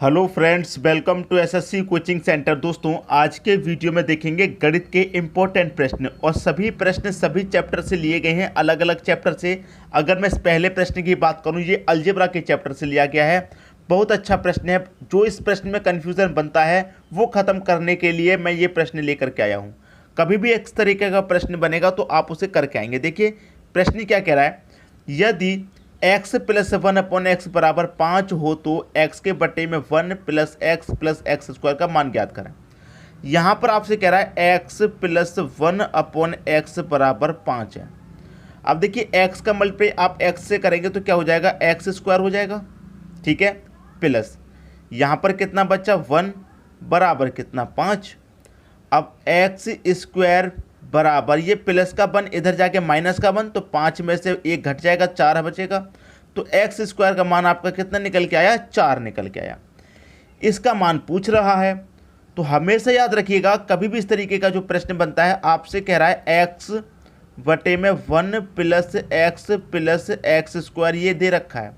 Hello friends, welcome to SSC coaching centre. दोस्तों, आज के वीडियो में देखेंगे गणित के इम्पोर्टेंट प्रश्न और सभी प्रश्न सभी चैप्टर से लिए गए हैं, अलग अलग चैप्टर से। अगर मैं इस पहले प्रश्न की बात करूं, ये अलजेब्रा के चैप्टर से लिया गया है। बहुत अच्छा प्रश्न है। जो इस प्रश्न में कन्फ्यूज़न बनता है वो ख़त्म करने के लिए मैं ये प्रश्न लेकर के आया हूँ। कभी भी इस तरीके का प्रश्न बनेगा तो आप उसे करके आएंगे। देखिए प्रश्न क्या कह रहा है, यदि x प्लस 1/x बराबर 5 हो तो x के बटे में 1 प्लस x स्क्वायर का मान ज्ञात करें। यहाँ पर आपसे कह रहा है x प्लस 1/x बराबर 5 है। अब देखिए x का मल्टीप्लाई आप x से करेंगे तो क्या हो जाएगा, x स्क्वायर हो जाएगा, ठीक है, प्लस यहाँ पर कितना बचा 1 बराबर कितना 5। अब x स्क्वायर बराबर ये प्लस का 1 इधर जाके माइनस का 1, तो 5 में से 1 घट जाएगा, 4 बचेगा। तो एक्स स्क्वायर का मान आपका कितना निकल के आया, 4 निकल के आया। इसका मान पूछ रहा है तो हमेशा याद रखिएगा, कभी भी इस तरीके का जो प्रश्न बनता है आपसे कह रहा है एक्स बटे में 1 प्लस एक्स स्क्वायर ये दे रखा है,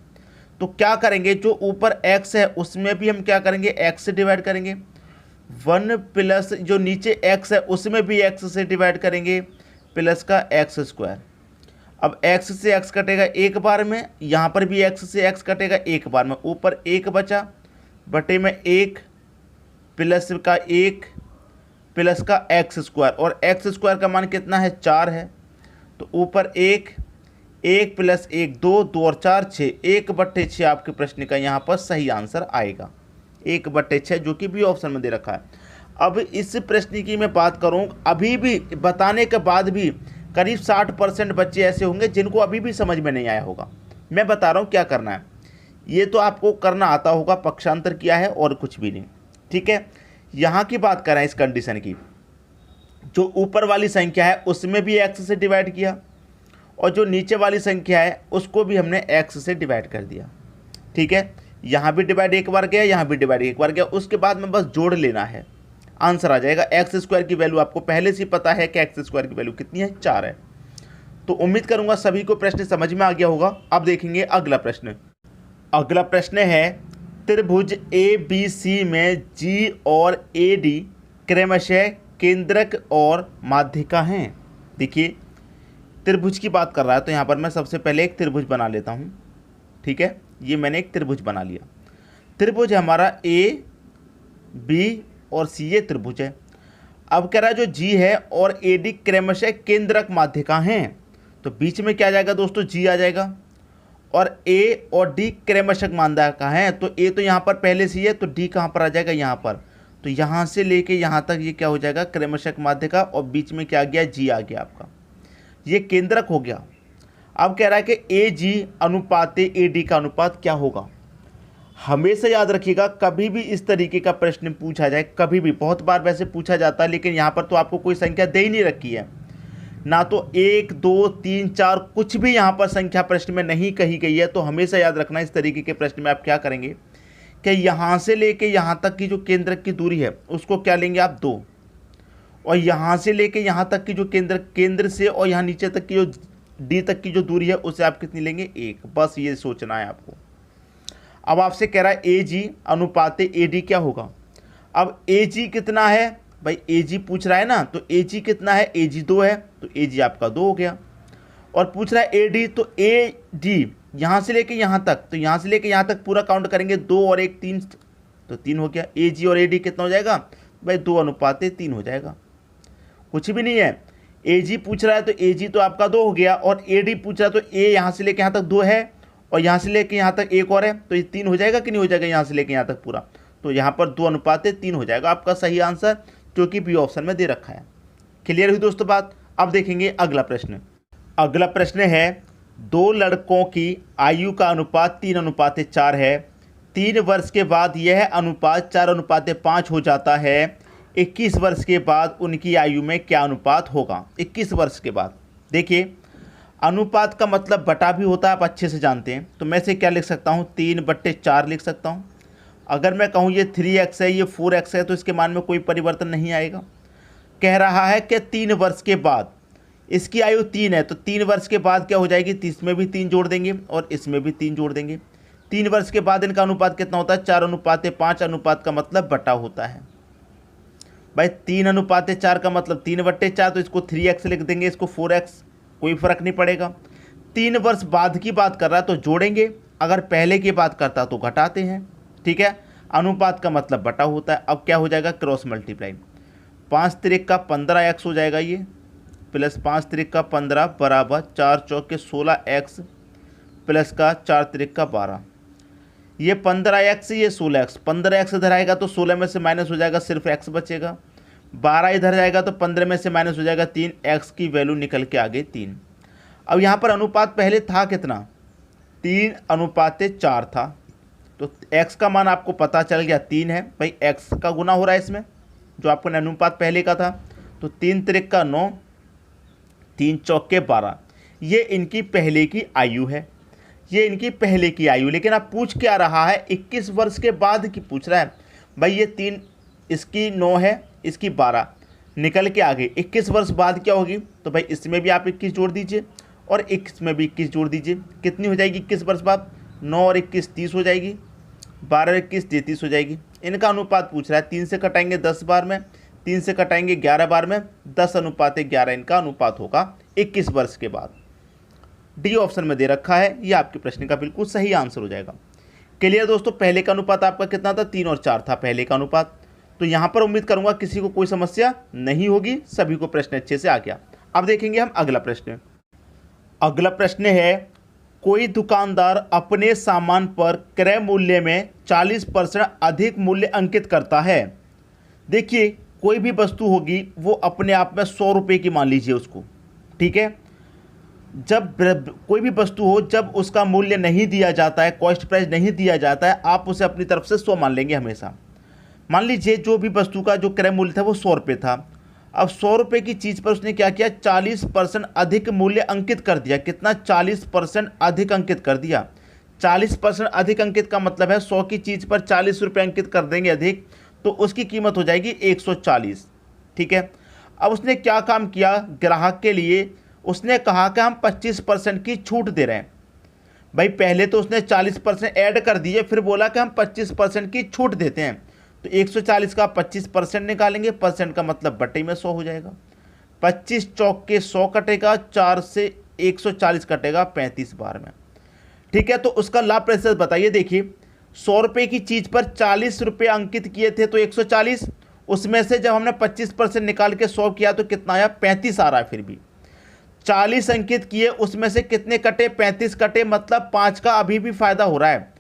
तो क्या करेंगे, जो ऊपर x है उसमें भी हम क्या करेंगे, x से डिवाइड करेंगे। 1 प्लस जो नीचे x है उसमें भी x से डिवाइड करेंगे, प्लस का एक्स स्क्वायर। अब x से x कटेगा एक बार में, यहाँ पर भी x से x कटेगा एक बार में, ऊपर 1 बचा बटे में 1 प्लस का 1 प्लस का एक्स स्क्वायर, और एक्स स्क्वायर का मान कितना है, 4 है। तो ऊपर 1 प्लस 1 2 और 4 6, 1/6 आपके प्रश्न का यहाँ पर सही आंसर आएगा, 1/6 जो कि बी ऑप्शन में दे रखा है। अब इस प्रश्न की मैं बात करूँ, अभी भी बताने के बाद भी करीब 60% बच्चे ऐसे होंगे जिनको अभी भी समझ में नहीं आया होगा। मैं बता रहा हूँ क्या करना है, ये तो आपको करना आता होगा, पक्षांतर किया है और कुछ भी नहीं, ठीक है। यहाँ की बात करें इस कंडीशन की, जो ऊपर वाली संख्या है उसमें भी एक्स से डिवाइड किया और जो नीचे वाली संख्या है उसको भी हमने एक्स से डिवाइड कर दिया, ठीक है। यहाँ भी डिवाइड एक बार गया, यहाँ भी डिवाइड एक बार गया, उसके बाद में बस जोड़ लेना है, आंसर आ जाएगा। एक्स स्क्वायर की वैल्यू आपको पहले से पता है कि एक्स स्क्वायर की वैल्यू कितनी है, 4 है। तो उम्मीद करूंगा सभी को प्रश्न समझ में आ गया होगा। अब देखेंगे अगला प्रश्न। अगला प्रश्न है, त्रिभुज ए बी सी में जी और ए डी क्रमशः केंद्रक और माध्यिका हैं। देखिए त्रिभुज की बात कर रहा है, तो यहाँ पर मैं सबसे पहले एक त्रिभुज बना लेता हूँ, ठीक है। ये मैंने एक त्रिभुज बना लिया। त्रिभुज हमारा ए बी और सी ये त्रिभुज है। अब कह रहा है जो जी है और ए डी क्रमशः केंद्रक माध्यिका हैं, तो बीच में क्या आ जाएगा दोस्तों, जी आ जाएगा, और ए और डी क्रमशः माध्यिका हैं। तो ए तो यहाँ पर पहले से ही है, तो डी कहाँ पर आ जाएगा, यहाँ पर। तो यहाँ से लेके यहाँ तक ये क्या हो जाएगा, क्रमशः माध्यिका, और बीच में क्या आ गया, जी आ गया आपका, ये केंद्रक हो गया। अब कह रहा है कि ए जी अनुपात ए डी का अनुपात क्या होगा। हमेशा याद रखिएगा, कभी भी इस तरीके का प्रश्न पूछा जाए, कभी भी, बहुत बार वैसे पूछा जाता है, लेकिन यहाँ पर तो आपको कोई संख्या दे ही नहीं रखी है, ना तो 1 2 3 4 कुछ भी यहाँ पर संख्या प्रश्न में नहीं कही गई है। तो हमेशा याद रखना, इस तरीके के प्रश्न में आप क्या करेंगे कि यहाँ से लेके यहाँ तक की जो केंद्रक की दूरी है उसको क्या लेंगे आप, 2, और यहाँ से लेके यहाँ तक की जो केंद्र से और यहाँ नीचे तक की जो डी तक की जो दूरी है उसे आप कितनी लेंगे, 1। बस ये सोचना है आपको। अब आपसे कह रहा है ए जी अनुपात ए डी क्या होगा। अब ए जी कितना है भाई, ए जी पूछ रहा है ना, तो ए जी कितना है, ए जी 2 है, तो ए जी आपका 2 हो गया। और पूछ रहा है ए डी, तो ए डी यहाँ से लेके यहाँ तक, तो यहाँ से लेके यहाँ तक पूरा काउंट करेंगे, 2 और 1 3, तो 3 हो गया। ए जी और ए डी कितना हो जाएगा भाई, 2:3 हो जाएगा, कुछ भी नहीं है। ए जी पूछ रहा है तो ए जी तो आपका 2 हो गया, और ए डी पूछ रहा है तो ए यहाँ से लेके यहाँ तक 2 है, और यहाँ से लेके यहाँ तक 1 और है, तो ये 3 हो जाएगा कि नहीं हो जाएगा, यहाँ से लेके यहाँ तक पूरा। तो यहाँ पर 2:3 हो जाएगा आपका सही आंसर, जो कि बी ऑप्शन में दे रखा है। क्लियर हुई दोस्तों बात। अब देखेंगे अगला प्रश्न। अगला प्रश्न है, 2 लड़कों की आयु का अनुपात 3:4 है। 3 वर्ष के बाद यह अनुपात 4:5 हो जाता है। 21 वर्ष के बाद उनकी आयु में क्या अनुपात होगा। 21 वर्ष के बाद, देखिए अनुपात का मतलब बटा भी होता है, आप अच्छे से जानते हैं। तो मैं इसे क्या लिख सकता हूँ, 3/4 लिख सकता हूँ। अगर मैं कहूँ ये 3x है, ये 4x है, तो इसके मान में कोई परिवर्तन नहीं आएगा। कह रहा है कि 3 वर्ष के बाद, इसकी आयु 3 है, तो 3 वर्ष के बाद क्या हो जाएगी, तो इसमें भी 3 जोड़ देंगे और इसमें भी 3 जोड़ देंगे। 3 वर्ष के बाद इनका अनुपात कितना होता है? 4:5 अनुपात का मतलब बटा होता है भाई। 3:4 का मतलब 3/4, तो इसको 3x लिख देंगे, इसको 4x, कोई फर्क नहीं पड़ेगा। 3 वर्ष बाद की बात कर रहा है तो जोड़ेंगे, अगर पहले की बात करता तो घटाते हैं, ठीक है। अनुपात का मतलब बटा होता है। अब क्या हो जाएगा? Cross multiply. 5 त्रिक का 15x हो जाएगा ये, प्लस 5 त्रिक का 15 बराबर 4 चौके 16x प्लस का 4 त्रिक का 12। ये 15x, ये 16x। 15x इधर आएगा तो 16 में से माइनस हो जाएगा, सिर्फ x बचेगा। 12 इधर जाएगा तो 15 में से माइनस हो जाएगा 3, x की वैल्यू निकल के आ गई 3। अब यहाँ पर अनुपात पहले था कितना? 3:4 था, तो x का मान आपको पता चल गया 3 है भाई। x का गुना हो रहा है इसमें, जो आपको अनुपात पहले का था। तो 3 त्रिक का 9, 3 चौके 12। ये इनकी पहले की आयु है, ये इनकी पहले की आयु। लेकिन आप पूछ क्या रहा है? 21 वर्ष के बाद की पूछ रहा है भाई। ये 3, इसकी 9 है, इसकी 12, निकल के आ गई। 21 वर्ष बाद क्या होगी? तो भाई इसमें भी आप 21 जोड़ दीजिए और इसमें भी 21 जोड़ दीजिए। कितनी हो जाएगी 21 वर्ष बाद? 9 और 21 30 हो जाएगी, 12 और 21 33 हो जाएगी। इनका अनुपात पूछ रहा है। 3 से कटाएंगे 10 बार में, 3 से कटाएंगे 11 बार में, 10:11 इनका अनुपात होगा 21 वर्ष के बाद। डी ऑप्शन में दे रखा है, ये आपके प्रश्न का बिल्कुल सही आंसर हो जाएगा। क्लियर दोस्तों? पहले का अनुपात आपका कितना था? 3 और 4 था पहले का अनुपात। तो यहाँ पर उम्मीद करूँगा किसी को कोई समस्या नहीं होगी, सभी को प्रश्न अच्छे से आ गया। अब देखेंगे हम अगला प्रश्न। अगला प्रश्न है, कोई दुकानदार अपने सामान पर क्रय मूल्य में 40% अधिक मूल्य अंकित करता है। देखिए, कोई भी वस्तु होगी वो अपने आप में 100 रुपये की मान लीजिए उसको, ठीक है। जब कोई भी वस्तु हो, जब उसका मूल्य नहीं दिया जाता है, कॉस्ट प्राइस नहीं दिया जाता है, आप उसे अपनी तरफ से 100 मान लेंगे हमेशा। मान लीजिए जो भी वस्तु का जो क्रय मूल्य था वो 100 रुपये था। अब 100 रुपये की चीज़ पर उसने क्या किया? 40% अधिक मूल्य अंकित कर दिया। कितना? 40% अधिक अंकित कर दिया। 40% अधिक अंकित का मतलब है 100 की चीज़ पर 40 रुपये अंकित कर देंगे अधिक, तो उसकी कीमत हो जाएगी 140, ठीक है। अब उसने क्या काम किया? ग्राहक के लिए उसने कहा कि हम 25% की छूट दे रहे हैं। भाई पहले तो उसने 40% ऐड कर दिए, फिर बोला कि हम 25% की छूट देते हैं। तो 140 का 25% निकालेंगे, परसेंट का मतलब बटे में 100 हो जाएगा। 25 चौक के 100 कटेगा, 4 से 140 कटेगा 35 बार में, ठीक है। तो उसका लाभ प्रतिशत बताइए। देखिए, 100 रुपये की चीज़ पर 40 रुपये अंकित किए थे तो 140, उसमें से जब हमने 25% निकाल के 100 किया तो कितना आया? 35 आ रहा है। फिर भी 40 अंकित किए, उसमें से कितने कटे? 35 कटे, मतलब 5 का अभी भी फायदा हो रहा है।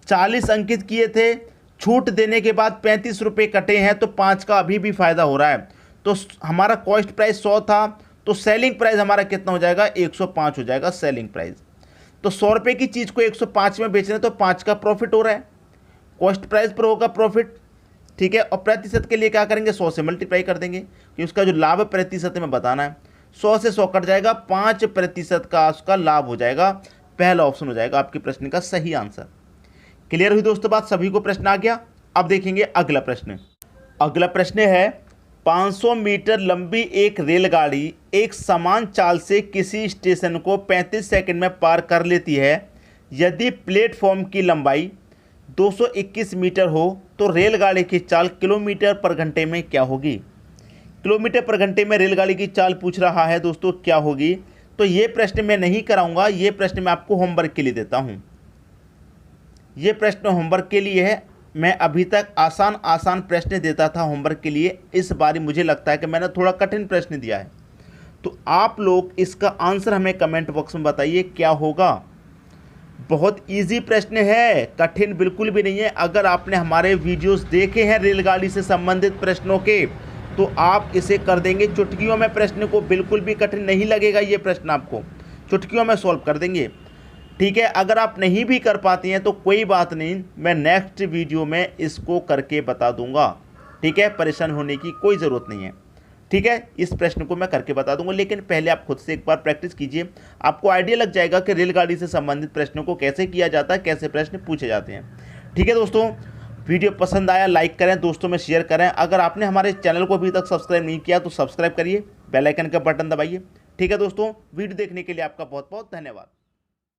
40 अंकित किए थे, छूट देने के बाद 35 रुपये कटे हैं, तो 5 का अभी भी फायदा हो रहा है। तो हमारा कॉस्ट प्राइस 100 था, तो सेलिंग प्राइस हमारा कितना हो जाएगा? 105 हो जाएगा सेलिंग प्राइस। तो 100 रुपये की चीज़ को 105 में बेच रहे हैं तो 5 का प्रॉफिट हो रहा है, कॉस्ट प्राइस पर होगा प्रॉफिट, ठीक है। और प्रतिशत के लिए क्या करेंगे? 100 से मल्टीप्लाई कर देंगे, कि उसका जो लाभ प्रतिशत में बताना है। 100 से 100 कट जाएगा, 5% का उसका लाभ हो जाएगा। पहला ऑप्शन हो जाएगा आपके प्रश्न का सही आंसर। क्लियर हुई दोस्तों बात? सभी को प्रश्न आ गया। अब देखेंगे अगला प्रश्न। अगला प्रश्न है, 500 मीटर लंबी एक रेलगाड़ी एक समान चाल से किसी स्टेशन को 35 सेकंड में पार कर लेती है। यदि प्लेटफॉर्म की लंबाई 221 मीटर हो तो रेलगाड़ी की चाल किलोमीटर पर घंटे में क्या होगी? किलोमीटर पर घंटे में रेलगाड़ी की चाल पूछ रहा है दोस्तों, क्या होगी? तो ये प्रश्न मैं नहीं कराऊंगा, ये प्रश्न मैं आपको होमवर्क के लिए देता हूँ। ये प्रश्न होमवर्क के लिए है। मैं अभी तक आसान प्रश्न देता था होमवर्क के लिए, इस बार मुझे लगता है कि मैंने थोड़ा कठिन प्रश्न दिया है। तो आप लोग इसका आंसर हमें कमेंट बॉक्स में बताइए क्या होगा। बहुत इजी प्रश्न है, कठिन बिल्कुल भी नहीं है। अगर आपने हमारे वीडियोस देखे हैं रेलगाड़ी से संबंधित प्रश्नों के, तो आप इसे कर देंगे चुटकियों में। प्रश्न को बिल्कुल भी कठिन नहीं लगेगा, ये प्रश्न आपको चुटकियों में सॉल्व कर देंगे, ठीक है। अगर आप नहीं भी कर पाती हैं तो कोई बात नहीं, मैं नेक्स्ट वीडियो में इसको करके बता दूंगा, ठीक है। परेशान होने की कोई ज़रूरत नहीं है, ठीक है। इस प्रश्न को मैं करके बता दूंगा, लेकिन पहले आप खुद से एक बार प्रैक्टिस कीजिए, आपको आइडिया लग जाएगा कि रेलगाड़ी से संबंधित प्रश्नों को कैसे किया जाता है, कैसे प्रश्न पूछे जाते हैं, ठीक है। दोस्तों, वीडियो पसंद आया लाइक करें, दोस्तों में शेयर करें। अगर आपने हमारे चैनल को अभी तक सब्सक्राइब नहीं किया तो सब्सक्राइब करिए, बेल आइकन का बटन दबाइए, ठीक है। दोस्तों, वीडियो देखने के लिए आपका बहुत बहुत धन्यवाद।